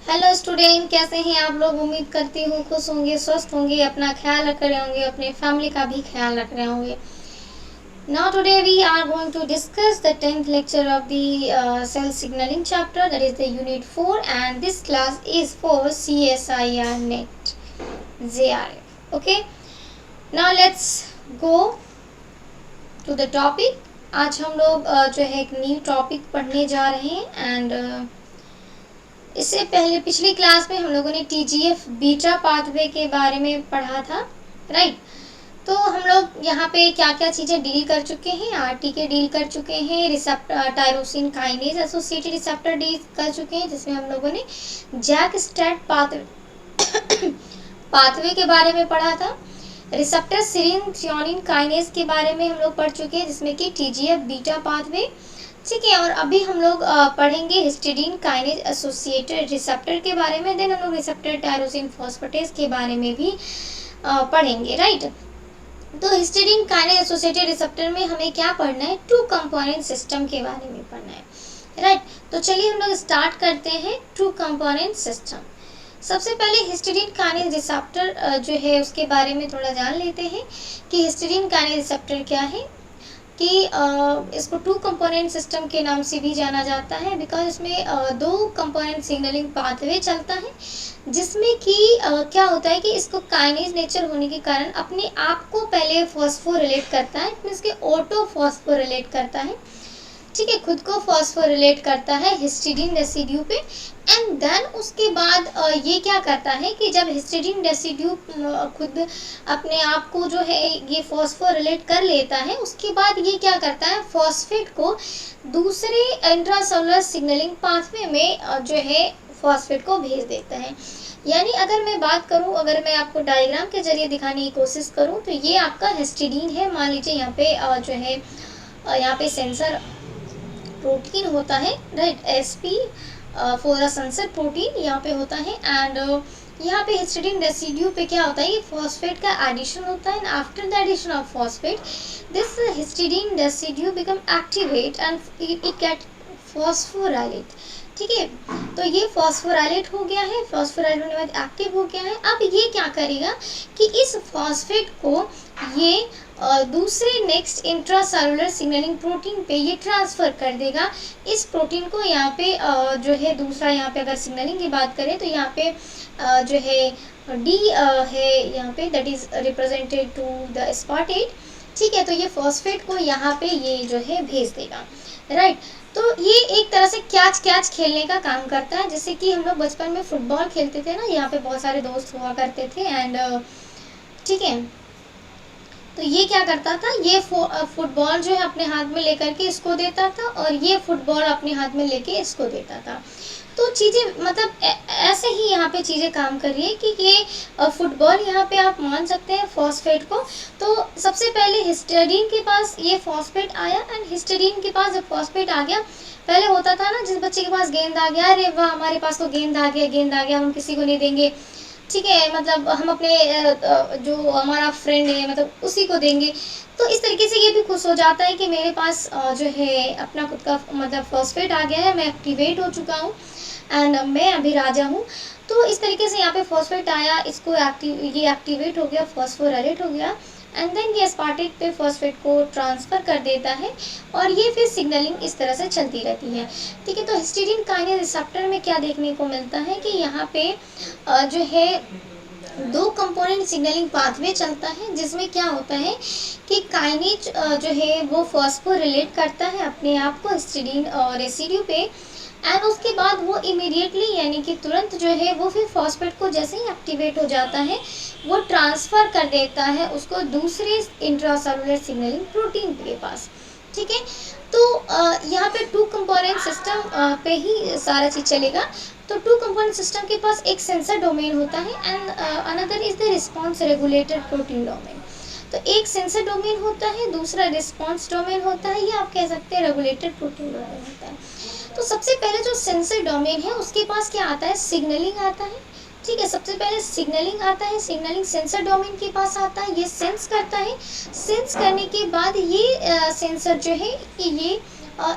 Hello student, कैसे हैं आप लोग। उम्मीद करती हूँ खुश होंगे, स्वस्थ होंगे, अपना ख्याल रख रहे होंगे, अपने फैमिली का भी ख्याल रख रहे होंगे। Now today we are going to discuss the 10th lecture of the cell signaling chapter, that is the unit 4, and this class is for CSIR NET JRF. Okay, now let's go to the topic. आज हम लोग जो है एक new topic पढ़ने जा रहे हैं एंड इससे पहले पिछली क्लास में हम लोगों ने TGF बीटा पाथवे के बारे में पढ़ा था, राइट। तो हम लोग यहाँ पे क्या क्या चीज़ें डील कर चुके हैं। RTK डील कर चुके हैं, receptor tyrosine kinase associated receptor deal कर चुके हैं, जिसमें हम लोगों ने जैक स्टैट पाथवे के बारे में पढ़ा था। रिसेप्टर सीरिन थ्रियोनिन काइनेज के बारे में हम लोग पढ़ चुके हैं, जिसमें कि TGF बीटा पाथवे, ठीक है। और अभी हम लोग पढ़ेंगे हिस्टिडीन काइनेज एसोसिएटेड रिसेप्टर के बारे में। देन हम लोग रिसेप्टर टायरोसिन फॉस्फेटेज के बारे में भी पढ़ेंगे, राइट। तो हिस्टिडीन काइनेज एसोसिएटेड रिसेप्टर में हमें क्या पढ़ना है, टू कंपोनेंट सिस्टम के बारे में पढ़ना है, राइट। तो चलिए हम लोग स्टार्ट करते हैं टू कंपोनेंट सिस्टम। सबसे पहले हिस्टिडीन काइनेज रिसेप्टर जो है उसके बारे में थोड़ा जान लेते हैं कि हिस्टिडीन काइनेज रिसेप्टर क्या है। कि इसको टू कंपोनेंट सिस्टम के नाम से भी जाना जाता है, बिकॉज इसमें दो कंपोनेंट सिग्नलिंग पाथवे चलता है, जिसमें कि क्या होता है कि इसको काइनेज नेचर होने के कारण अपने आप को पहले फॉस्फोरिलेट करता है, मीन्स के ऑटो फॉस्फोरिलेट करता है, ठीक है, खुद को फॉस्फोरिलेट करता है हिस्टिडीन रेसिड्यू पे। एंड देन उसके बाद ये क्या करता है कि जब हिस्टिडीन रेसिड्यू खुद अपने आप को जो है ये फॉस्फोरिलेट कर लेता है, उसके बाद ये क्या करता है, फॉस्फेट को दूसरे इंट्रासेलुलर सिग्नलिंग पाथवे में जो है फॉस्फेट को भेज देता है। यानी अगर मैं बात करूं, अगर मैं आपको डायग्राम के जरिए दिखाने की कोशिश करूं, तो ये आपका हिस्टिडीन है। मान लीजिए यहाँ पे जो है यहाँ पे सेंसर प्रोटीन होता है, राइट, SP फोरा सेंसर प्रोटीन यहाँ पे होता है। एंड यहाँ पे हिस्टिडीन रेसिड्यू पे क्या होता है, ये फॉस्फेट का एडिशन होता है। And after the addition of phosphate this histidine residue become activate and it get phosphorylate, ठीक है। तो ये फॉस्फोराइलेट हो गया है, फॉस्फोराइलेट होने के बाद एक्टिव हो गया है। अब ये क्या करेगा कि इस फॉस्फेट को ये दूसरे नेक्स्ट इंट्रासेलुलर सिग्नलिंग प्रोटीन पे ये ट्रांसफ़र कर देगा। इस प्रोटीन को यहाँ पे जो है दूसरा, यहाँ पे अगर सिग्नलिंग की बात करें तो यहाँ पे जो है D है यहाँ पे, that is represented to the aspartate, ठीक है। तो ये फॉस्फेट को यहाँ पे ये जो है भेज देगा, राइट। तो ये एक तरह से कैच खेलने का काम करता है। जैसे कि हम लोग बचपन में फुटबॉल खेलते थे ना, यहाँ पे बहुत सारे दोस्त हुआ करते थे एंड ठीक है। तो ये क्या करता था, ये फुटबॉल जो है अपने हाथ में लेकर के इसको देता था और ये फुटबॉल अपने हाथ में लेके इसको देता था। तो चीज़ें मतलब ऐसे ही यहाँ पे चीज़ें काम कर रही है कि ये फुटबॉल यहाँ पे आप मान सकते हैं फॉस्फेट को। तो सबसे पहले हिस्टिडीन के पास ये फॉस्फेट आया एंड हिस्टिडीन के पास जब फॉस्फेट आ गया, पहले होता था ना जिस बच्चे के पास गेंद आ गया, अरे वाह हमारे पास तो गेंद आ गया, हम किसी को नहीं देंगे, ठीक है, मतलब हम अपने जो हमारा फ्रेंड है मतलब उसी को देंगे। तो इस तरीके से ये भी खुश हो जाता है कि मेरे पास जो है अपना खुद का मतलब फॉस्फेट आ गया है, मैं एक्टिवेट हो चुका हूँ एंड मैं अभी राजा हूँ। तो इस तरीके से यहाँ पे फॉस्फेट आया, इसको ये एक्टिवेट हो गया, फॉस्फोराइलेट हो गया एंड देन ये एस्पार्टेट पे फॉस्फेट को ट्रांसफ़र कर देता है और ये फिर सिग्नलिंग इस तरह से चलती रहती है, ठीक है। तो हिस्टिडीन काइनेज रिसेप्टर में क्या देखने को मिलता है कि यहाँ पे जो है दो कंपोनेंट सिग्नलिंग पाथवे चलता है, जिसमें क्या होता है कि काइनेज जो है वो फॉस्फोरिलेट करता है अपने आप को हिस्टिडीन रेसिड्यू पे एंड उसके बाद वो इमीडिएटली यानी कि तुरंत जो है वो फिर फॉस्फेट को जैसे ही एक्टिवेट हो जाता है वो ट्रांसफ़र कर देता है उसको दूसरे इंट्रासेलुलर सिग्नलिंग प्रोटीन के पास, ठीक है। तो यहाँ पे टू कंपोनेंट सिस्टम पे ही सारा चीज़ चलेगा। तो टू कंपोनेंट सिस्टम के पास एक सेंसर डोमेन होता है and another is the response regulator protein domain. तो एक सेंसर डोमेन होता है, दूसरा रिस्पॉन्स डोमेन होता है, या आप कह सकते हैं रेगुलेटर प्रोटीन डोमेन होता है। तो सबसे पहले जो सेंसर डोमेन है उसके पास क्या आता है, सिग्नलिंग आता है, ठीक है। सबसे पहले सिग्नलिंग आता है, सिग्नलिंग सेंसर डोमेन के पास आता है, ये सेंस करता है। सेंस करने के बाद ये सेंसर जो है कि ये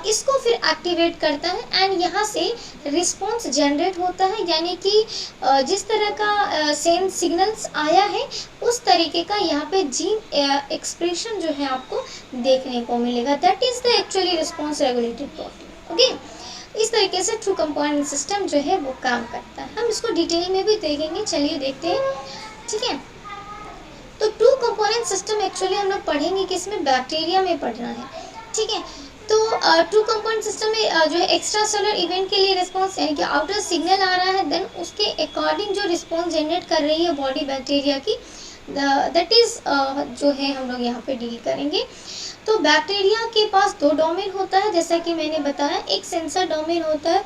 इसको फिर एक्टिवेट करता है एंड यहाँ से रिस्पॉन्स जनरेट होता है, यानी कि जिस तरह का सेंस सिग्नल्स आया है उस तरीके का यहाँ पे जीन एक्सप्रेशन जो है आपको देखने को मिलेगा। That is the actually response regulated protein. Okay, इस तरीके से टू कंपोनेंट सिस्टम जो है वो काम करता है। हम इसको डिटेल में भी देखेंगे, चलिए देखते हैं। ठीक है, तो टू कंपोनेंट सिस्टम एक्चुअली हम लोग पढ़ेंगे कि इसमें बैक्टीरिया में पढ़ना है। ठीक है, तो टू कंपोनेंट सिस्टम में जो है एक्स्ट्रा सेलुलर इवेंट के लिए रिस्पॉन्स, यानी कि आउटर सिग्नल आ रहा है, देन उसके अकॉर्डिंग जो रिस्पॉन्स जनरेट कर रही है बॉडी बैक्टीरिया की, दैट इज जो है हम लोग यहाँ पे डील करेंगे। तो बैक्टीरिया के पास दो डोमेन होता है, जैसा कि मैंने बताया, एक सेंसर डोमेन होता है,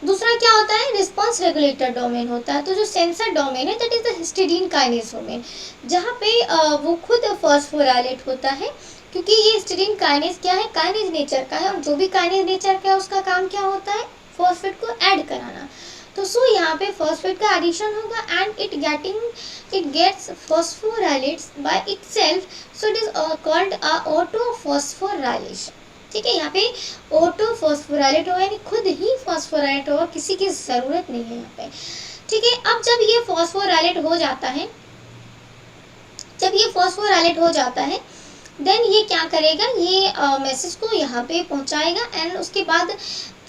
दूसरा क्या होता है, रिस्पॉन्स रेगुलेटर डोमेन होता है। तो जो सेंसर डोमेन है that is the histidine kinase domain, जहाँ पे वो खुद फॉस्फोराइलेट होता है, क्योंकि ये हिस्टिडीन काइनेज क्या है, काइनेज नेचर का है, और जो भी काइनेज नेचर का है उसका काम क्या होता है, फॉस्फेट को ऐड कराना। तो सो यहाँ पे फॉस्फेट का एडिशन होगा and it gets phosphorylates by itself, so it is called auto phosphorylation. ठीक है, यहाँ पे ऑटो फॉस्फोराइलेट होगा, यानी खुद ही फॉस्फोराइलेट होगा, किसी की ज़रूरत नहीं है यहाँ पे। ठीक है, अब जब ये फॉस्फोराइलेट हो जाता है, देन ये क्या करेगा, ये मैसेज को यहाँ पे पहुँचाएगा एंड उसके बाद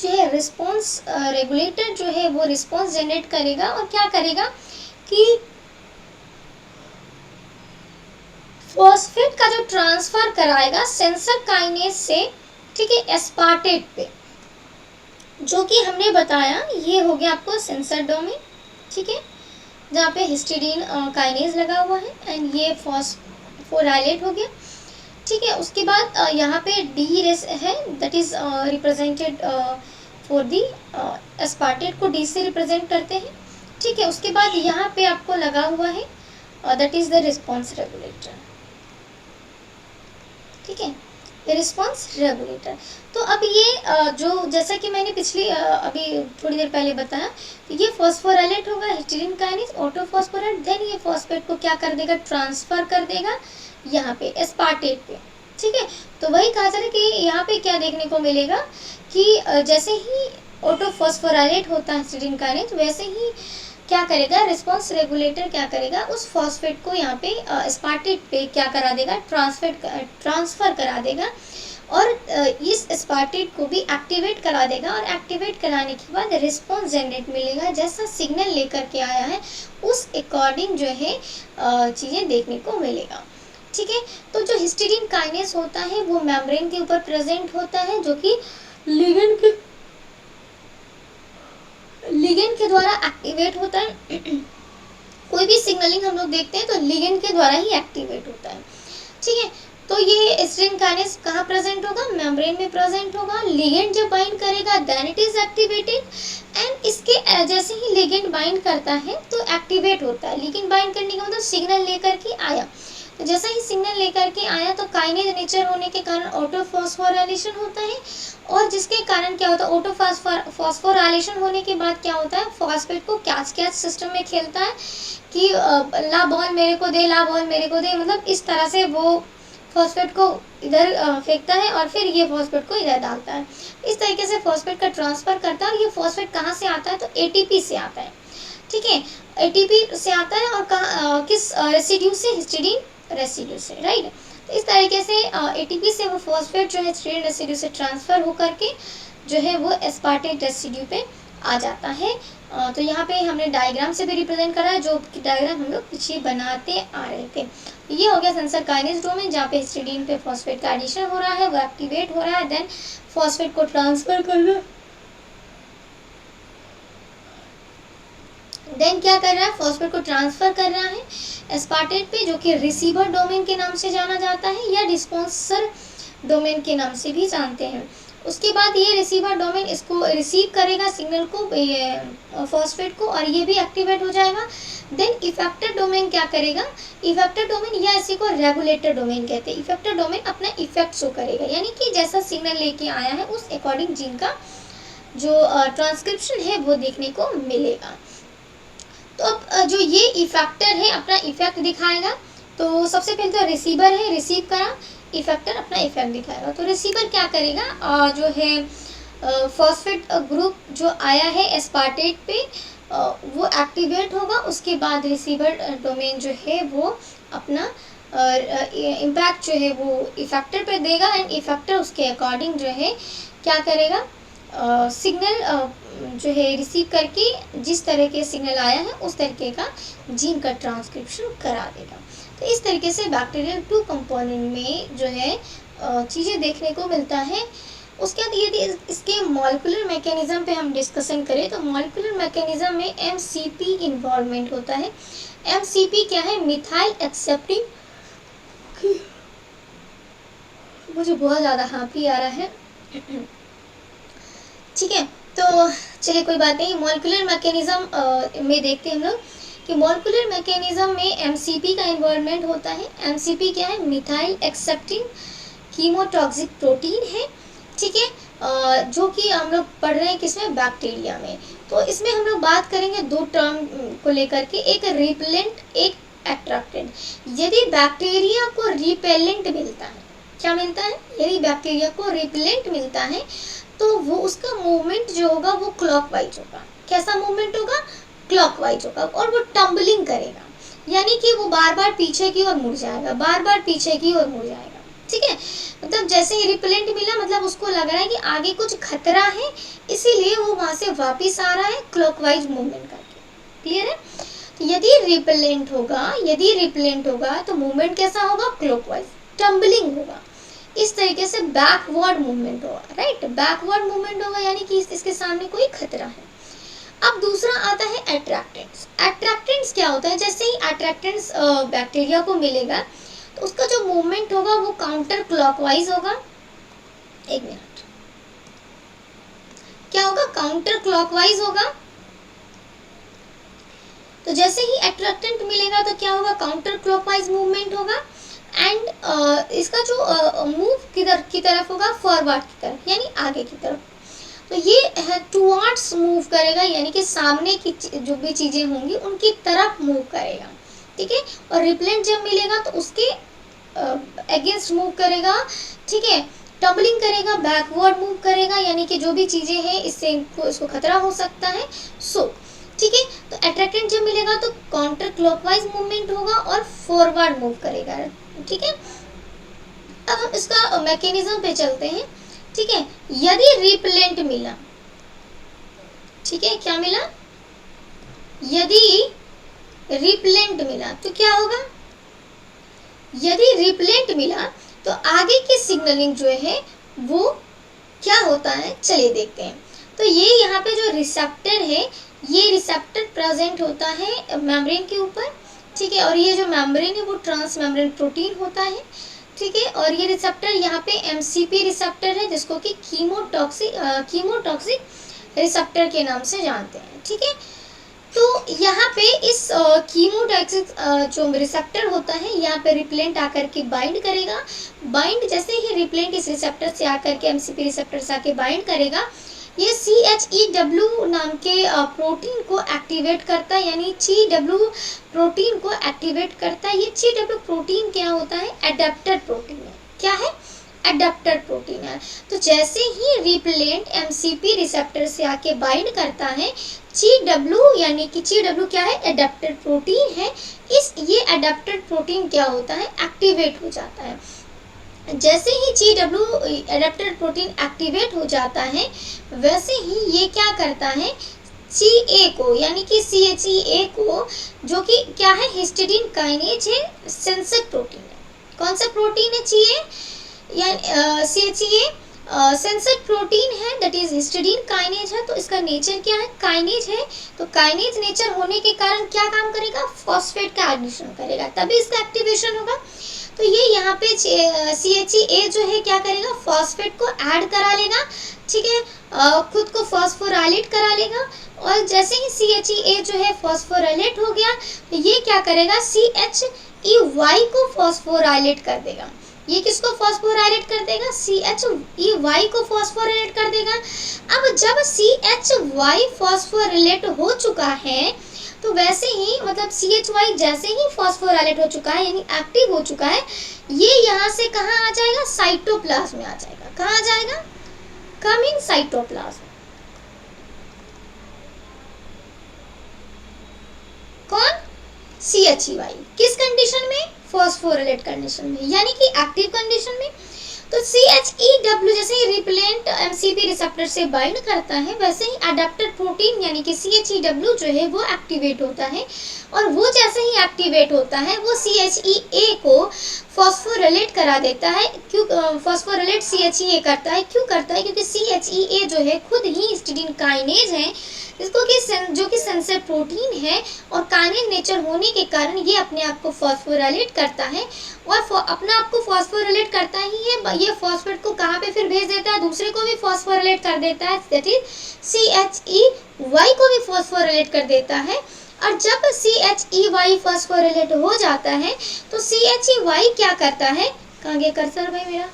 जो है रिस्पॉन्स रेगुलेटर जो है वो रिस्पॉन्स जनरेट करेगा और क्या करेगा कि फॉस्फेट का जो ट्रांसफर कराएगा सेंसर काइनेज से, ठीक है, एस्पार्टेट पे, जो कि हमने बताया ये हो गया आपको सेंसर डोमेन। ठीक है, जहाँ पे हिस्टिडीन काइनेज लगा हुआ है एंड ये फॉस्फोराइलेट हो गया। ठीक है, उसके बाद यहाँ पे डी रेस है, that is represented for the aspartate को डी से रिप्रेजेंट करते हैं। ठीक है, उसके बाद यहाँ पे आपको लगा हुआ है that is the response regulator. ठीक है, रिस्पॉन्स रेगुलेटर। तो अब ये जो जैसा कि मैंने पिछली अभी थोड़ी देर पहले बताया, तो ये फॉस्फोराइलेट होगा, histidine kinase auto phosphorylate, then ये फॉस्फेट को क्या कर देगा, ट्रांसफर कर देगा यहाँ पे एस्पार्टेट पे। ठीक है, तो वही कहा जा रहा है कि यहाँ पे क्या देखने को मिलेगा कि जैसे ही ऑटो फॉस्फोराइलेट होता है हिस्टिडीन काइनेज, वैसे ही क्या करेगा, रिस्पॉन्स रेगुलेटर क्या करेगा, उस फॉस्फेट को यहाँ पे एस्पार्टेट पे क्या करा देगा, ट्रांसफर करा देगा और इस एस्पार्टेट को भी एक्टिवेट करा देगा और एक्टिवेट कराने के बाद रिस्पॉन्स जनरेट मिलेगा, जैसा सिग्नल लेकर के आया है उस अकॉर्डिंग जो है चीज़ें देखने को मिलेगा। ठीक है, तो जो हिस्टिडीन काइनेज होता है वो मेम्ब्रेन के ऊपर प्रेजेंट होता है, जो कि लिगेंड के द्वारा एक्टिवेट होता है। कोई भी सिग्नलिंग हम लोग देखते हैं तो लिगेंड के द्वारा ही एक्टिवेट होता है। ठीक है, तो ये हिस्टिडीन काइनेज कहाँ प्रेजेंट होगा, मेम्ब्रेन में प्रेजेंट होगा। लिगेंड जब बाइंड करेगा then it is activated and इसके जैसे ही लिगेंड बाइंड करता है तो एक्टिवेट होता है। लिगेंड बाइंड करने का मतलब सिग्नल लेकर के आया, तो जैसा ही सिग्नल लेकर के आया तो काइनेज नेचर होने के कारण ऑटो फॉस्फोराइलेशन होता है और जिसके कारण क्या होता है, ऑटो फॉस्फोराइलेशन होने के बाद क्या होता है, फॉस्फेट को कैच सिस्टम में खेलता है कि ला बॉल मेरे को दे, ला बॉल मेरे को दे, मतलब इस तरह से वो फॉस्फेट को इधर फेंकता है और फिर ये फॉस्फेट को इधर डालता है। इस तरीके से फॉस्फेट का ट्रांसफर करता है और ये फॉस्फेट कहाँ से आता है, तो एटीपी से आता है। ठीक है, एटीपी से आता है और किस रेसिड्यू से, हिस्टिडीन रेसिड्यू से, राइट। तो इस तरीके से एटीपी से वो फॉस्फेट जो है हिस्टिडीन रेसिड्यू से ट्रांसफर होकर के जो है वो एस्पार्टेट रेसिड्यू पे आ जाता है। तो यहाँ पे हमने डायग्राम से भी रिप्रेजेंट करा है, जो डायग्राम हम लोग पीछे बनाते आ रहे थे। ये हो गया सेंसर काइनेज डोमेन, जहाँ पे हिस्टिडीन पे फॉस्फेट का एडिशन हो रहा है, वो एक्टिवेट हो रहा है, देन फॉस्फेट को ट्रांसफर कर रहा है, देन क्या कर रहा है, फॉस्फेट को ट्रांसफर कर रहा है एस्पार्टेट पे, जो कि रिसीवर डोमेन के नाम से जाना जाता है या रिस्पॉन्सर डोमेन के नाम से भी जानते हैं। उसके बाद ये रिसीवर डोमेन इसको रिसीव करेगा सिग्नल को, फॉस्फेट को, और ये भी एक्टिवेट हो जाएगा। देन इफेक्टर डोमेन क्या करेगा, इफेक्टर डोमेन या इसी को रेगुलेटर डोमेन कहते हैं। इफेक्टर डोमेन अपना इफेक्ट शो करेगा, यानी कि जैसा सिग्नल लेके आया है उस अकॉर्डिंग जीन का जो ट्रांसक्रिप्शन है वो देखने को मिलेगा। तो अब जो ये इफेक्टर है अपना इफेक्ट दिखाएगा तो सबसे पहले तो रिसीवर है, रिसीव करा, इफेक्टर अपना इफेक्ट दिखाएगा। तो रिसीवर क्या करेगा, जो है फॉस्फेट ग्रुप जो आया है एस्पार्टेट पे वो एक्टिवेट होगा, उसके बाद रिसीवर डोमेन जो है वो अपना इम्पैक्ट जो है वो इफेक्टर पे देगा एंड इफेक्टर उसके अकॉर्डिंग जो है क्या करेगा, सिग्नल जो है रिसीव करके जिस तरह के सिग्नल आया है उस तरीके का जीन का ट्रांसक्रिप्शन करा देगा। तो इस तरीके से बैक्टीरियल 2 कंपोनेंट में जो है चीज़ें देखने को मिलता है। उसके बाद यदि इसके मॉलिक्यूलर मैकेनिज्म पे हम डिस्कशन करें तो मॉलिक्यूलर मैकेनिज्म में एमसीपी इन्वॉल्वमेंट होता है। एमसीपी क्या है, मिथाइल एक्सेप्टिंग, मुझे बहुत ज़्यादा हाँफी आ रहा है ठीक है। तो चलिए कोई बात नहीं, मॉलिक्यूलर मैकेनिज्म में देखते हैं हम लोग कि मॉलिक्यूलर मैकेनिज्म में एमसीपी का इन्वॉल्वमेंट होता है। एमसीपी क्या है, मिथाइल एक्सेप्टिंग कीमोटॉक्सिक प्रोटीन है, ठीक है, जो कि हम लोग पढ़ रहे हैं किसमें, बैक्टीरिया में। तो इसमें हम लोग बात करेंगे 2 टर्म को लेकर के, एक रिपेलेंट, एक अट्रैक्टेंट। यदि बैक्टीरिया को रिपेलेंट मिलता है, क्या मिलता है, यदि बैक्टीरिया को रिपेलेंट मिलता है तो वो उसका मूवमेंट जो होगा वो क्लॉकवाइज होगा। कैसा मूवमेंट होगा, क्लॉकवाइज होगा, और वो टम्बलिंग करेगा, यानी कि वो बार बार पीछे की ओर मुड़ जाएगा, बार बार पीछे की ओर मुड़ जाएगा, ठीक है। मतलब जैसे ही रिपेलेंट मिला, मतलब उसको लग रहा है कि आगे कुछ खतरा है, इसीलिए वो वहां से वापिस आ रहा है क्लॉकवाइज मूवमेंट करके। क्लियर है। तो यदि रिपेलेंट होगा तो मूवमेंट कैसा होगा, क्लॉकवाइज, टम्बलिंग होगा, इस तरीके से बैकवर्ड मूवमेंट होगा, राइट, बैकवर्ड मूवमेंट होगा, यानी कि इसके सामने कोई खतरा है। अब दूसरा आता है अट्रैक्टेंट्स। अट्रैक्टेंट्स क्या होता है, जैसे ही अट्रैक्टेंट्स बैक्टीरिया को मिलेगा तो उसका जो मूवमेंट होगा वो काउंटर क्लॉकवाइज होगा। एक मिनट, क्या होगा, काउंटर क्लॉकवाइज होगा। तो जैसे ही अट्रैक्टेंट मिलेगा तो क्या होगा, काउंटर क्लॉकवाइज मूवमेंट होगा एंड इसका जो मूव किधर की तरफ होगा, फॉरवर्ड की तरफ, यानी आगे की तरफ। तो ये है टुवर्ड्स मूव करेगा, यानी कि सामने की जो भी चीजें होंगी उनकी तरफ मूव करेगा, ठीक है। और रिपेलेंट जब मिलेगा तो उसके अगेंस्ट मूव करेगा, ठीक है, टम्बलिंग करेगा, बैकवर्ड मूव करेगा, यानी कि जो भी चीजें हैं इससे इसको खतरा हो सकता है, ठीक है। तो अट्रैक्टेंट जब मिलेगा तो काउंटर क्लॉकवाइज मूवमेंट होगा और फॉरवर्ड मूव करेगा, ठीक है। अब हम इसका मैकेनिज्म पे चलते हैं, ठीक है। यदि रिपेलेंट मिला, ठीक है, क्या मिला, यदि रिपेलेंट मिला तो क्या होगा, यदि रिपेलेंट मिला तो आगे की सिग्नलिंग जो है वो क्या होता है, चलिए देखते हैं। तो ये यहाँ पे जो रिसेप्टर है, ये रिसेप्टर प्रेजेंट होता है मेम्ब्रेन के ऊपर, ठीक है, और ये जो मेम्ब्रेन है वो ट्रांस मेम्ब्रेन प्रोटीन होता है, ठीक है। और ये रिसेप्टर यहाँ पे एमसीपी रिसेप्टर है, जिसको कि कीमोटॉक्सिक रिसेप्टर के नाम से जानते हैं, ठीक है। तो यहाँ पे इस कीमोटॉक्सिक जो रिसेप्टर होता है, यहाँ पे रिपेलेंट आकर के बाइंड करेगा। बाइंड जैसे ही रिपेलेंट इस रिसेप्टर से आकर के एमसीपी रिसेप्टर से आके बाइंड करेगा, ये CHEW नाम के प्रोटीन को एक्टिवेट करता है, यानी CW प्रोटीन को एक्टिवेट करता है। ये CW प्रोटीन क्या होता है, एडेप्टर प्रोटीन है। क्या है, एडेप्टर प्रोटीन है। तो जैसे ही रिपेलेंट एमसीपी रिसेप्टर से आके बाइंड करता है, CW यानी कि CW क्या है, एडेप्टर प्रोटीन है। ये एडेप्टर प्रोटीन क्या होता है, एक्टिवेट हो जाता है। जैसे ही CW एडेप्टर प्रोटीन एक्टिवेट हो जाता है, वैसे ही ये क्या करता है, CA को यानी कि CHEA को, जो कि क्या है, हिस्टिडीन काइनेज है, सेंसर प्रोटीन है। कौन सा प्रोटीन है, CHEA सेंसर प्रोटीन है, दैट इज हिस्टिडीन काइनेज है। तो इसका नेचर क्या है, काइनेज है। तो काइनेज नेचर होने के कारण क्या काम करेगा, फॉस्फेट का एडिशन करेगा, तभी इसका एक्टिवेशन होगा। तो ये यहाँ पे CHEA जो है क्या करेगा, फॉस्फेट को ऐड करा लेगा, ठीक है, खुद को फॉस्फोराइलेट करा लेगा। और जैसे ही CHEA जो है फॉस्फोराइलेट हो गया, तो ये क्या करेगा, CHEY को फॉस्फोराइलेट कर देगा। ये किसको फॉस्फोराइलेट कर देगा, CHEY को फॉस्फोराइलेट कर देगा। अब जब CHY फॉस्फोराइलेट हो चुका है तो वैसे ही मतलब CHY जैसे ही फॉस्फोराइलेट हो चुका है यानी एक्टिव हो चुका है, ये यहाँ से कहाँ आ जाएगा, साइटोप्लाज्म में आ जाएगा। कहाँ आ जाएगा, कम इन साइटोप्लाज्म। कौन, CHY किस कंडीशन में, फॉस्फोराइलेट कंडीशन में, यानी कि एक्टिव कंडीशन में। तो CHEW जैसे ही रिपेलेंट MCP रिसेप्टर से बाइंड करता है, वैसे ही अडेप्टर प्रोटीन यानी कि CHEW जो है वो एक्टिवेट होता है, और वो जैसे ही एक्टिवेट होता है वो CHEA को फॉस्फोरिलेट करा देता है। क्यों फॉस्फोरिलेट CHEA करता है, क्यों करता है, क्योंकि CHEA जो है खुद ही हिस्टिडीन काइनेज है, इसको कि जो कि सेंसर प्रोटीन है, और काइनेज नेचर होने के कारण ये अपने आप को फॉस्फोरिलेट करता है, और अपना आप को फॉस्फोरिलेट करता ही है, ये फॉस्फेट को कहाँ पे फिर भेज देता है, दूसरे को भी फॉस्फोरिलेट कर देता है, दैट इज CHEY को भी फॉस्फोरिलेट कर देता है। और जब CHEY फॉस्फोरिलेट हो जाता है तो CHEY क्या करता है, कहाँ गया कर्सर भाई मेरा,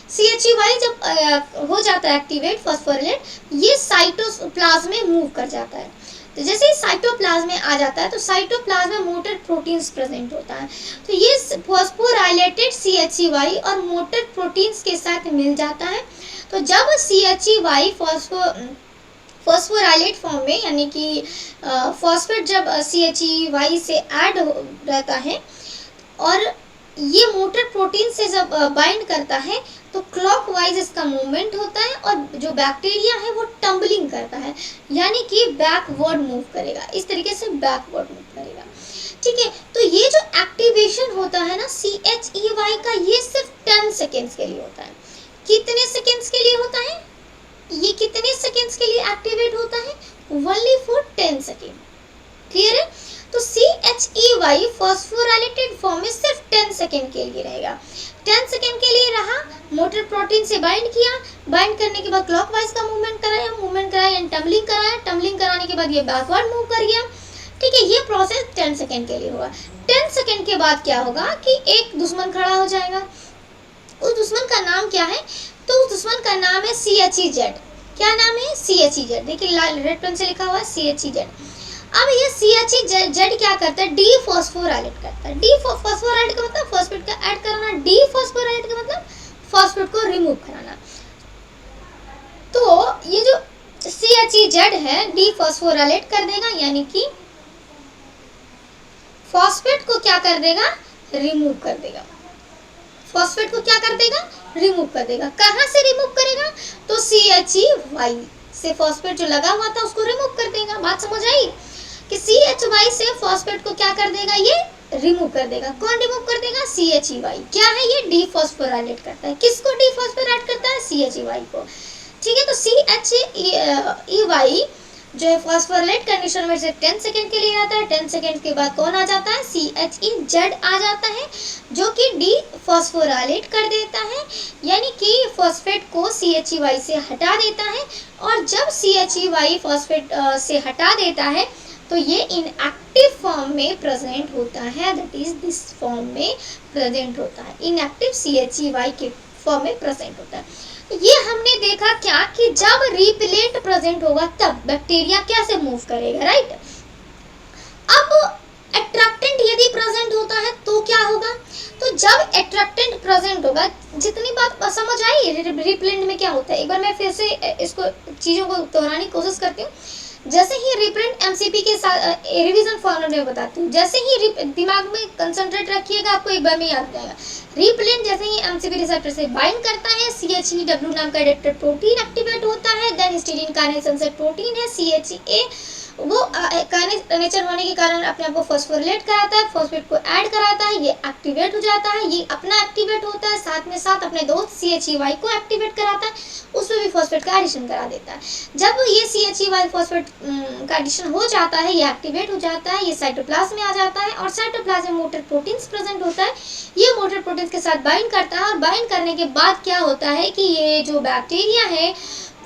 CHEY जब हो जाता है एक्टिवेट फॉस्फोरिलेट, ये साइटोप्लाज्म में मूव कर जाता है। तो जैसे ही साइटोप्लाज्म में आ जाता है तो साइटोप्लाज्म में मोटर प्रोटीन्स प्रेजेंट होता है, तो ये फॉस्फोराइलेटेड CHEY और मोटर प्रोटीन्स के साथ मिल जाता है। तो जब CHEY फॉस्फोराइलेट फॉर्म में यानी कि फॉस्फेट जब CHEY से ऐड रहता है और ये मोटर प्रोटीन से जब बाइंड करता है तो क्लॉकवाइज इसका मूवमेंट होता है, और जो बैक्टीरिया है वो टम्बलिंग करता है, यानी कि बैकवर्ड मूव करेगा, इस तरीके से बैकवर्ड मूव करेगा। ठीक है, तो ये जो एक्टिवेशन होता है ना CHEY का, ये सिर्फ 10 सेकेंड्स के लिए होता है। कितने सेकेंड्स के लिए होता है, ये कितने सेकेंड्स के लिए एक्टिवेट होता है, ओनली फॉर 10 सेकेंड। क्लियर है, तो CHEY फॉस्फोराइलेटेड फॉर्म में सिर्फ 10 सेकेंड के लिए रहेगा। 10 सेकेंड के लिए रहा, मोटर प्रोटीन से बाइंड किया, बाइंड करने के बाद क्लॉकवाइज का मूवमेंट कराया यानी टम्बलिंग कराया, टम्बलिंग कराने के बाद ये बैकवर्ड मूव कर गया। ठीक है, ये प्रोसेस 10 सेकेंड के लिए हुआ। 10 सेकेंड के बाद क्या होगा कि एक दुश्मन खड़ा हो जाएगा। उस दुश्मन का नाम क्या है, तो उस दुश्मन का नाम है CHEZ। क्या नाम है, CHEZ। देखिए लाल रेड पेन से लिखा हुआ है CHEZ। अब ये CHEZ क्या करता है, डीफॉस्फोराइलेट करता है। डीफॉस्फोराइलेट का मतलब फॉस्फेट का ऐड कराना, डीफॉस्फोराइलेट का मतलब फॉस्फेट को रिमूव कराना। तो ये जो CHEZ है डीफॉस्फोराइलेट कर देगा, यानी कि फॉस्फेट को क्या कर देगा, रिमूव कर देगा। फॉस्फेट को क्या कर देगा, रिमूव कर देगा। कहाँ से रिमूव करेगा, तो CHEY से फॉस्फेट जो लगा हुआ था उसको रिमूव कर देगा। बात समझ आई कि CHY से फॉस्फेट को क्या कर देगा, ये रिमूव कर देगा। कौन रिमूव कर देगा, CHEY। क्या है ये, डीफॉस्फोराइलेट करता है। किसको डीफॉस्फोराइलेट करता है, CHEY को। ठीक है, तो CHEY जो है फॉस्फोराइलेट कंडीशन में से 10 सेकेंड के लिए आता है। 10 सेकेंड के बाद कौन आ जाता है, CHEZ आ जाता है, जो कि डीफॉस्फोराइलेट कर देता है, यानी कि फॉस्फेट को CHEY से हटा देता है। और जब CHEY फॉस्फेट से हटा देता है तो ये इनएक्टिव फॉर्म में प्रेजेंट होता है, दैट इज दिस फॉर्म में प्रेजेंट होता है, इनएक्टिव CHEY के फॉर्म में प्रेजेंट होता है। ये हमने देखा क्या कि जब रिपेलेंट प्रेजेंट होगा तब बैक्टीरिया कैसे मूव करेगा, राइट। अब अट्रैक्टेंट यदि प्रेजेंट होता है तो क्या होगा, तो जब अट्रैक्टेंट प्रेजेंट होगा, जितनी बात समझ आई रिपेलेंट में क्या होता है, एक बार मैं फिर से इसको चीज़ों को दोहराने की कोशिश करती हूँ। जैसे ही रिपेलेंट MCP के साथ रिवीजन फॉर्मूला में बताती हूँ, जैसे ही दिमाग में कंसंट्रेट रखिएगा, आपको एक बार में याद जाएगा। रिपेलेंट जैसे ही MCP रिसेप्टर से बाइंड करता है, CHEW नाम का एडेप्टर प्रोटीन एक्टिवेट होता है, then histidine kinase sensor protein है CHEA, वो काइनेज नेचर होने के कारण अपने आप को फॉस्फोरिलेट कराता है, फॉस्फेट को ऐड कराता है, ये एक्टिवेट हो जाता है, ये अपना एक्टिवेट होता है, साथ में साथ अपने दोस्त CHEY को एक्टिवेट कराता है, उसमें भी फॉस्फेट का एडिशन करा देता है। जब ये CHEY फॉस्फेट का एडिशन हो जाता है, ये एक्टिवेट हो जाता है, ये साइटोप्लाज्म में आ जाता है, और साइटोप्लाज्म में मोटर प्रोटीन्स प्रेजेंट होता है, ये मोटर प्रोटीन्स के साथ बाइंड करता है, और बाइंड करने के बाद क्या होता है कि ये जो बैक्टीरिया है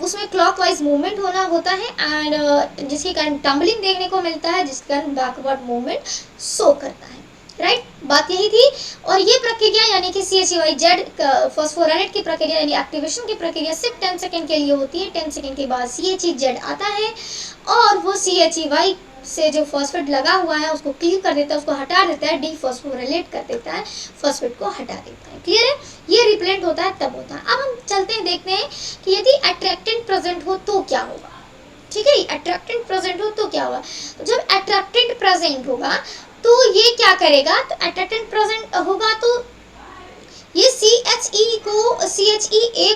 उसमें क्लॉकवाइज मूवमेंट होता है, एंड जिसके कारण टम्बलिंग देखने को मिलता है, जिसके कारण बैकवर्ड मूवमेंट शो करता है, राइट। बात यही थी। और ये प्रक्रिया यानी कि CHEY फॉस्फोराइलेट की प्रक्रिया यानी एक्टिवेशन की प्रक्रिया सिर्फ 10 सेकेंड के लिए होती है। 10 सेकेंड के बाद CHEZ आता है और वो CHEY से जो फॉस्फेट लगा हुआ है उसको क्लीव कर देता है, उसको हटा देता है, डीफॉस्फोरिलेट कर देता है, फॉस्फेट को हटा देता है। क्लियर है? ये रिपेलेंट होता है तब होता है। अब हम चलते हैं, देखते हैं कि यदि अट्रैक्टेंट प्रेजेंट हो तो क्या होगा। ठीक है, अट्रैक्टेंट प्रेजेंट हो तो क्या होगा। तो जब अट्रैक्टेंट प्रेजेंट होगा तो ये क्या करेगा, तो अट्रैक्टेंट प्रेजेंट होगा तो ये CHE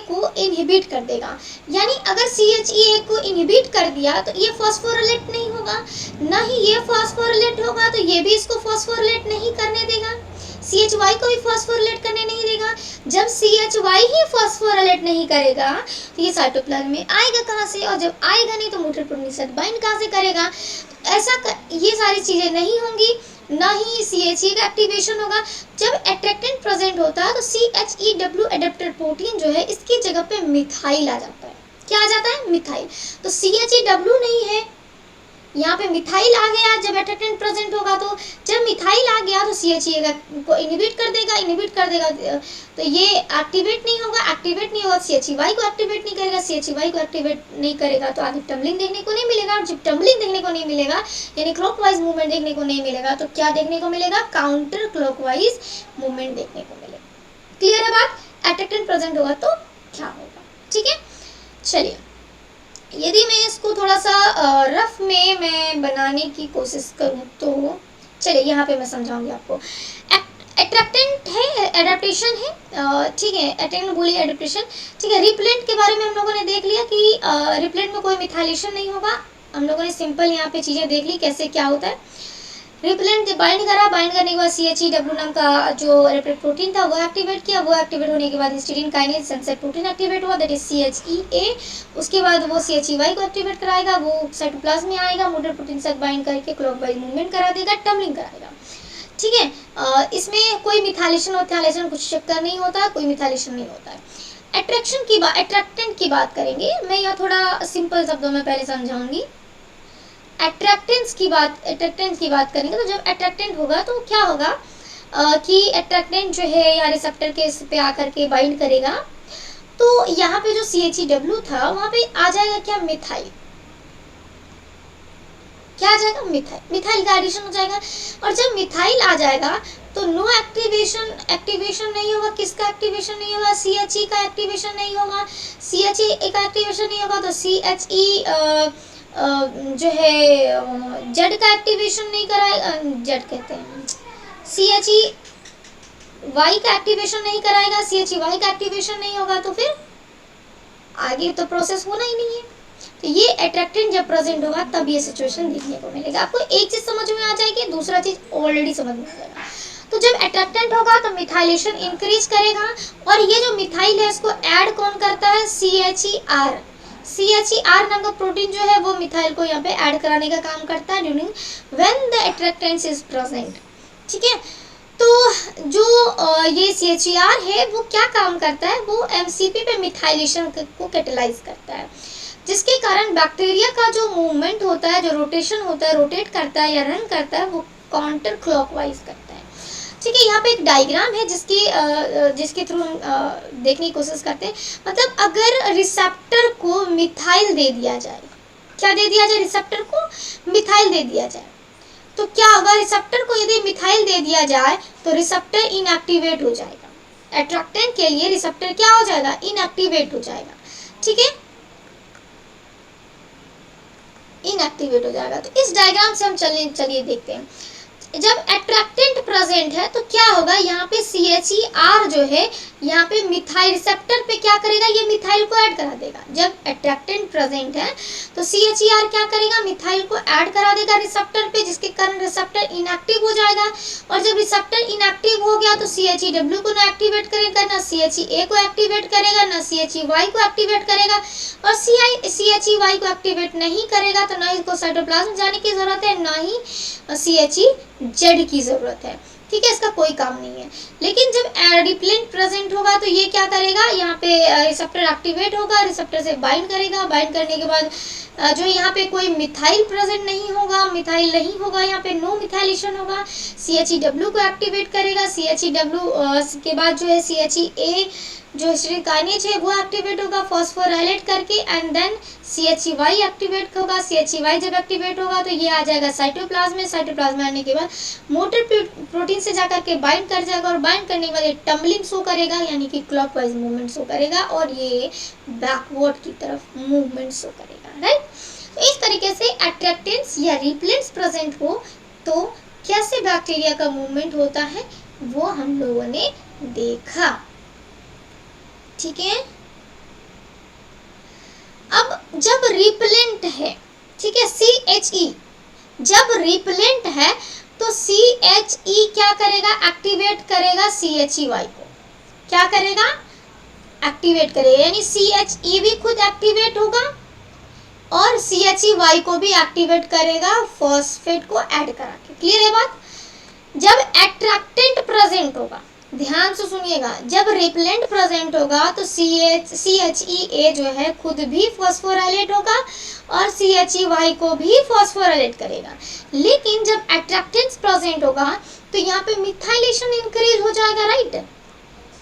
को इनहिबिट कर देगा। यानी अगर CHE को इनहिबिट कर दिया तो ये फॉस्फोरिलेट नहीं होगा, ना ही ये फॉस्फोरिलेट होगा तो ये भी इसको फॉस्फोरिलेट नहीं करने देगा, CHY को भी फॉस्फोरिलेट करने नहीं देगा। जब CHY ही फॉस्फोरिलेट नहीं करेगा तो ये साइटोप्लाज्म में आएगा कहाँ से, और जब आएगा नहीं तो मोटर प्रोटीन से बाइंड कहाँ से करेगा। ये सारी चीज़ें नहीं होंगी, ना ही CHE का एक्टिवेशन होगा। जब अट्रैक्टेंट प्रेजेंट होता है तो CHEW एडेप्टर प्रोटीन जो है इसकी जगह पे मिथाइल आ जाता है। क्या आ जाता है? मिथाइल। तो CHEW नहीं है, यहाँ पे मिथाइल आ गया जब अट्रैक्टेंट प्रेजेंट होगा। तो जब मिथाइल आ गया तो CHE को इनहिबिट कर देगा तो ये एक्टिवेट नहीं होगा, CHY को एक्टिवेट नहीं करेगा, CHY को एक्टिवेट नहीं करेगा तो आगे टम्बलिंग देखने को नहीं मिलेगा। और जब टम्बलिंग देखने को नहीं मिलेगा यानी क्लॉकवाइज मूवमेंट देखने को नहीं मिलेगा तो क्या देखने को मिलेगा, काउंटर क्लॉकवाइज मूवमेंट देखने को मिलेगा। क्लियर है बात? अट्रैक्टेंट प्रेजेंट होगा तो क्या होगा। ठीक है, चलिए यदि मैं इसको थोड़ा सा रफ में मैं बनाने की कोशिश करूं तो चलिए यहाँ पे मैं समझाऊंगी आपको। अट्रैक्टेंट है, एडेप्टेशन है, ठीक है, अट्रैक्टेंट बोलिए एडेप्टेशन। ठीक है, रिपेलेंट के बारे में हम लोगों ने देख लिया कि रिपेलेंट में कोई मिथाइलेशन नहीं होगा। हम लोगों ने सिंपल यहाँ पे चीज़ें देख ली कैसे क्या होता है। रिपेलेंट बाइंड करा, बाइंड करने के बाद CHEW नाम का जो रेपेलेंट प्रोटीन था वो एक्टिवेट किया, वो एक्टिवेट होने के बाद histidine kinase sensor protein activate हुआ, दैट इज CHEA। उसके बाद वो CHEY को एक्टिवेट कराएगा, वो साइटोप्लाज्म में आएगा, मोटर प्रोटीन से बाइंड करके क्लॉकवाइज मूवमेंट करा देगा, टम्बलिंग कराएगा। ठीक है, इसमें कोई मिथाइलेशन और थियालेशन कुछ चक्कर नहीं होता, कोई मिथाइलेशन नहीं होता है। अट्रैक्टेंट की बात करेंगे, मैं यहाँ थोड़ा सिंपल शब्दों में पहले समझाऊंगी। अट्रैक्टेंट की बात करेंगे तो जब अट्रैक्टेंट होगा तो क्या होगा कि अट्रैक्टेंट जो है या रिसेप्टर के इस पे आकर के बाइंड करेगा तो यहाँ पे जो CHEW था वहाँ पे आ जाएगा क्या, मिथाइल। क्या आ जाएगा, मिथाइल का एडिशन हो जाएगा। और जब मिथाइल आ जाएगा तो नो एक्टिवेशन नहीं होगा। किसका एक्टिवेशन नहीं होगा, CHE का एक्टिवेशन नहीं होगा। CHE का एक्टिवेशन नहीं होगा तो CHE जो है जेड का एक्टिवेशन नहीं कराएगा, जेड कहते हैं, CHEY का एक्टिवेशन नहीं कराएगा, CHEY का एक्टिवेशन नहीं होगा तो फिर आगे तो प्रोसेस होना ही नहीं है। तो ये अट्रैक्टेंट जब प्रेजेंट होगा तब ये सिचुएशन देखने को मिलेगा। आपको एक चीज समझ में आ जाएगी, दूसरा चीज ऑलरेडी समझ में आ जाएगा। तो जब अट्रैक्टेंट होगा तो मिथाइलेशन इंक्रीज करेगा, और ये जो मिथाइल है इसको ऐड कौन करता है, CHER नाम का प्रोटीन जो है वो मिथाइल को यहाँ पे ऐड कराने का काम करता है during when the attractants is present. ठीक है, तो जो ये CHER है वो क्या काम करता है, वो MCP पे मिथाइलेशन को कैटेलाइज करता है, जिसके कारण बैक्टीरिया का जो मूवमेंट होता है, जो रोटेशन होता है, रोटेट करता है या रन करता है, वो काउंटर क्लॉकवाइज करता है। ठीक है, यहाँ पे एक डायग्राम है जिसके थ्रू देखने की कोशिश करते हैं। मतलब अगर रिसेप्टर को मिथाइल दे दिया जाए, क्या दे दिया जाए, रिसेप्टर को मिथाइल दे दिया जाए तो क्या होगा, रिसेप्टर को यदि मिथाइल दे दिया जाए तो रिसेप्टर इनएक्टिवेट हो जाएगा। अट्रैक्टेंट के लिए रिसेप्टर क्या हो जाएगा, इनएक्टिवेट हो जाएगा। ठीक है, इनएक्टिवेट हो जाएगा। तो इस डायग्राम से हम चलिए देखते हैं। जब अट्रैक्टेंट प्रेजेंट है तो क्या होगा, यहाँ पे CHER जो है यहाँ पे मिथाइल रिसेप्टर पे क्या करेगा, ये मिथाइल को ऐड करा देगा। जब अट्रैक्टेंट प्रेजेंट है तो CHER क्या करेगा, मिथाइल को ऐड करा देगा रिसेप्टर पे, जिसके कारण रिसेप्टर इनएक्टिव हो जाएगा। और जब रिसेप्टर इनएक्टिव हो गया तो CHEW को ना एक्टिवेट करेगा, ना CHEA को एक्टिवेट करेगा, ना CHEY को एक्टिवेट करेगा। और CHEY को एक्टिवेट नहीं करेगा तो ना इसको साइटोप्लाज्म जाने की जरूरत है, ना ही CHEZ की जरूरत है। ठीक है, इसका कोई काम नहीं है। लेकिन जब रिपेलेंट प्रेजेंट होगा तो ये क्या करेगा, यहाँ पे रिसेप्टर एक्टिवेट होगा, रिसेप्टर से बाइंड करेगा, बाइंड करने के बाद जो यहाँ पे कोई मिथाइल प्रेजेंट नहीं होगा, यहाँ पे नो मिथाइलेशन होगा। CHEW को एक्टिवेट करेगा, CHEW के बाद जो है CHEA जो हिस्टीडीन काइनेज है वो एक्टिवेट होगा फॉस्फोराइलेट करके, एंड देन CHEY एक्टिवेट होगा। CHEY जब एक्टिवेट होगा तो ये आ जाएगा साइटोप्लाज्म में। साइटोप्लाज्म में आने के बाद मोटर प्रोटीन से जाकर के बाइंड कर जाएगा, और बाइंड करने के बाद ये टम्बलिंग शो करेगा, यानी कि क्लॉकवाइज मूवमेंट शो करेगा, और ये बैकवर्ड की तरफ मूवमेंट शो करेगा, राइट। तो इस तरीके से अट्रैक्टेंट्स या रिपेलेंट्स प्रेजेंट हो तो कैसे बैक्टीरिया का मूवमेंट होता है वो हम लोगों ने देखा, ठीक है। अब जब रिपेलेंट है, ठीक है, CHE जब रिपेलेंट है तो CHE क्या करेगा, एक्टिवेट करेगा CHEY को, क्या करेगा, एक्टिवेट करेगा, यानी CHE भी खुद एक्टिवेट होगा और CHEY को भी एक्टिवेट करेगा फॉस्फेट को ऐड करा के। क्लियर है बात। जब अट्रैक्टेंट प्रेजेंट होगा, ध्यान से सुनिएगा, जब रिपेलेंट प्रेजेंट होगा तो CHEA जो है खुद भी फॉस्फोराइलेट होगा और CHEY को भी फॉस्फोराइलेट करेगा। लेकिन जब अट्रैक्टेंस प्रेजेंट होगा तो यहाँ पे मिथाइलेशन इंक्रीज हो जाएगा, राइट।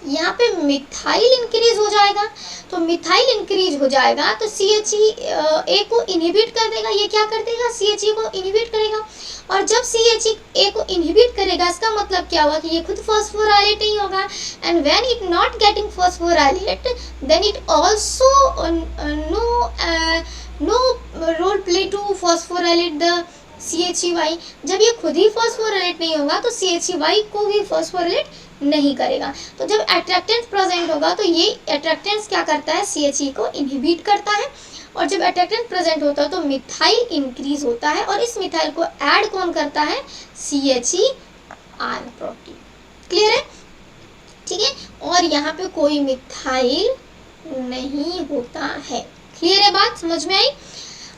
यहाँ पे मिथाइल इंक्रीज हो जाएगा, तो मिथाइल इंक्रीज हो जाएगा तो CHEA को इनहिबिट कर देगा। ये क्या कर देगा, CHE को इनहिबिट करेगा, और जब CHEA को इनहिबिट करेगा इसका मतलब क्या हुआ कि ये खुद फॉस्फोराइलेट नहीं होगा, and when it not getting phosphorylate then it also no role play to phosphorylate the CHEY। जब ये खुद ही फॉस्फोराइलेट नहीं होगा तो CHEY को भी फॉस्फोराइलेट नहीं करेगा। तो जब अट्रैक्टेंस प्रेजेंट होगा तो ये अट्रैक्टेंस क्या करता है, CHE को इनहिबिट करता है, और जब अट्रैक्टेंस प्रेजेंट होता है तो मिथाइल इंक्रीज होता है, और इस मिथाइल को ऐड कौन करता है, CHER प्रोटीन। क्लियर है, ठीक है। और यहाँ पे कोई मिथाइल नहीं होता है। क्लियर है बात, समझ में आई।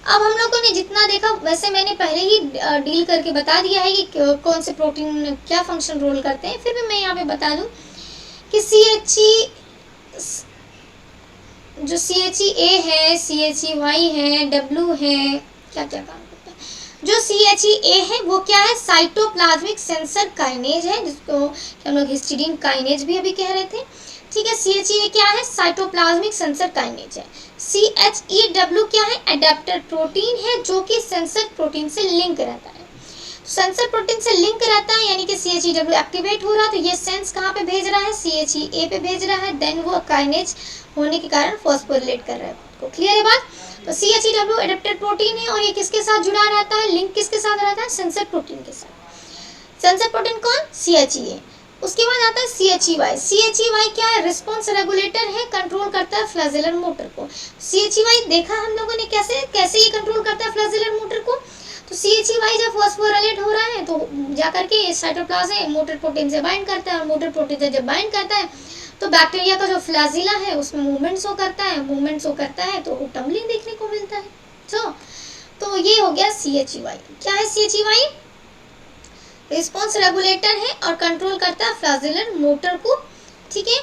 अब हम लोगों ने जितना देखा वैसे मैंने पहले ही डील करके बता दिया है कि कौन से प्रोटीन क्या फंक्शन रोल करते हैं, फिर भी मैं यहाँ पे बता दूं कि जो CHEA है, CHEY है, W है, क्या क्या काम करता है। जो CHEA है वो क्या है, साइटोप्लाज्मिक सेंसर काइनेज है, जिसको हम लोग हिस्टीडीन काइनेज भी अभी कह रहे थे, ठीक है। CHEA क्या है, साइटोप्लाज्मिक सेंसर काइनेज है। CHEW क्या है, एडेप्टर प्रोटीन है जो कि सेंसर प्रोटीन से लिंक रहता है। सेंसर प्रोटीन से लिंक रहता है यानी कि CHEW एक्टिवेट हो रहा है तो ये सेंस कहाँ पे भेज रहा है, CHEA पे भेज रहा है, देन वो काइनेज होने के कारण फॉस्फोरिलेट कर रहा है खुद को। क्लियर है बात। तो CHEW एडेप्टर प्रोटीन है और ये किसके साथ जुड़ा रहता है, लिंक किसके साथ रहता है, सेंसर प्रोटीन के साथ। सेंसर प्रोटीन कौन, CHEA। उसके बाद आता है CHEY। CHEY क्या है, रिस्पॉन्स रेगुलेटर है, कंट्रोल करता है फ्लैजेलर मोटर को। CHEY देखा हम लोगों ने कैसे कैसे ये कंट्रोल करता है फ्लैजेलर मोटर को। तो CHEY जब फॉस्फोराइलेट हो रहा है तो जाकर के साइटोप्लाज्म मोटर प्रोटीन से बाइंड करता है, और मोटर प्रोटीन से जब बाइंड करता है तो बैक्टीरिया का जो फ्लैजिला है उसमें मूवमेंट शो करता है, मूवमेंट शो करता है तो टम्बलिंग देखने को मिलता है। तो ये हो गया CHEY। क्या है CHEY, रिस्पॉन्स रेगुलेटर है और कंट्रोल करता है फ्लैजेलर मोटर को, ठीक है।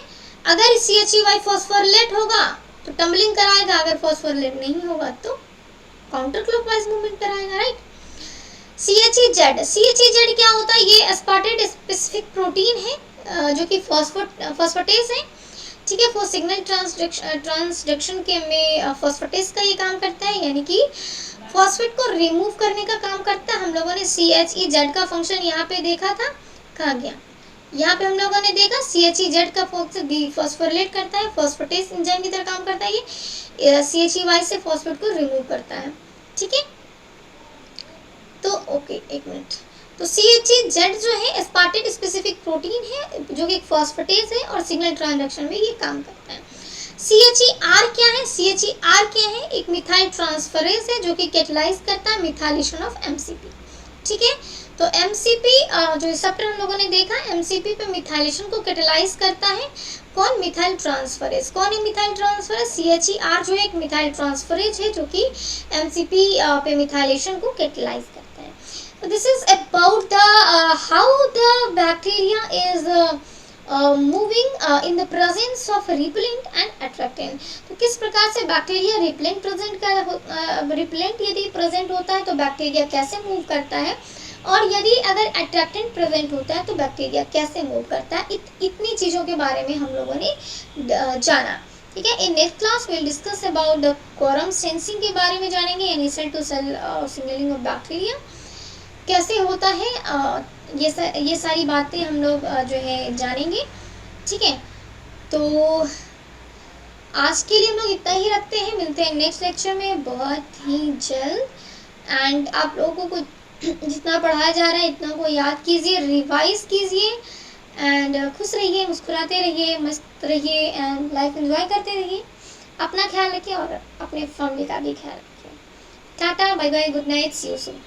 अगर CHEY फॉस्फोरिलेट होगा तो टम्बलिंग कराएगा, अगर फॉस्फोरिलेट नहीं होगा तो काउंटर क्लॉकवाइज मूवमेंट कराएगा, राइट। CHEZ क्या होता है, ये एस्पार्टेट स्पेसिफिक प्रोटीन है जो कि फॉस्फेटेस है, ठीक है। फॉर सिग्नल ट्रांसडक्शन के में फॉस्फेटेस का ये काम करता है, यानी कि फॉस्फेट को रिमूव करने का काम करता है। हम लोगों ने CHEZ का फंक्शन यहाँ पे देखा था, कहाँ गया, यहाँ पे हम लोगों ने देखा CHEZ का फॉस्फोरिलेट करता है, फॉस्फेटेस एंजाइम की तरह काम करता है, ये CHEY से फॉस्फेट को रिमूव करता है, ठीक है। तो ओके, एक मिनट। तो CHEZ जो है एस्पार्टेट स्पेसिफिक प्रोटीन है जो कि फॉस्फेटेस है और सिग्नल ट्रांसडक्शन में ये काम करता है। CHER क्या है, CHER क्या है, एक मिथाइल ट्रांसफरेज है जो कि कैटलाइज करता है मिथाइलेशन ऑफ MCP, ठीक है। तो MCP जो रिसेप्टर हम लोगों ने देखा, MCP पे मिथाइलेशन को कैटलाइज करता है कौन, मिथाइल ट्रांसफरेज। कौन है मिथाइल ट्रांसफरेज, CHER जो है एक मिथाइल ट्रांसफरेज है जो कि MCP पे मिथाइलेशन को कैटलाइज करता है। So this is about the how the bacteria is moving in the presence of repellent and attractant। तो किस प्रकार से बैक्टीरिया रिपेलेंट प्रेजेंट का रिपेलेंट यदि प्रेजेंट होता है तो बैक्टीरिया कैसे मूव करता है और यदि अगर अट्रैक्टेंट प्रेजेंट होता है तो बैक्टीरिया कैसे मूव करता है, इतनी चीज़ों के बारे में हम लोगों ने जाना। ठीक है, in next class will discuss about the quorum sensing के बारे में जानेंगे, यानी cell to cell signalling of bacteria कैसे होता है। ये सारी बातें हम लोग जो है जानेंगे। ठीक है, तो आज के लिए हम लोग इतना ही रखते हैं, मिलते हैं नेक्स्ट लेक्चर में बहुत ही जल्द। एंड आप लोगों को जितना पढ़ाया जा रहा है इतना को याद कीजिए, रिवाइज कीजिए एंड खुश रहिए, मुस्कुराते रहिए, मस्त रहिए एंड लाइफ एंजॉय करते रहिए। अपना ख्याल रखिए और अपने फैमिली का भी ख्याल रखिए। Tata, bye bye, good night, see you soon.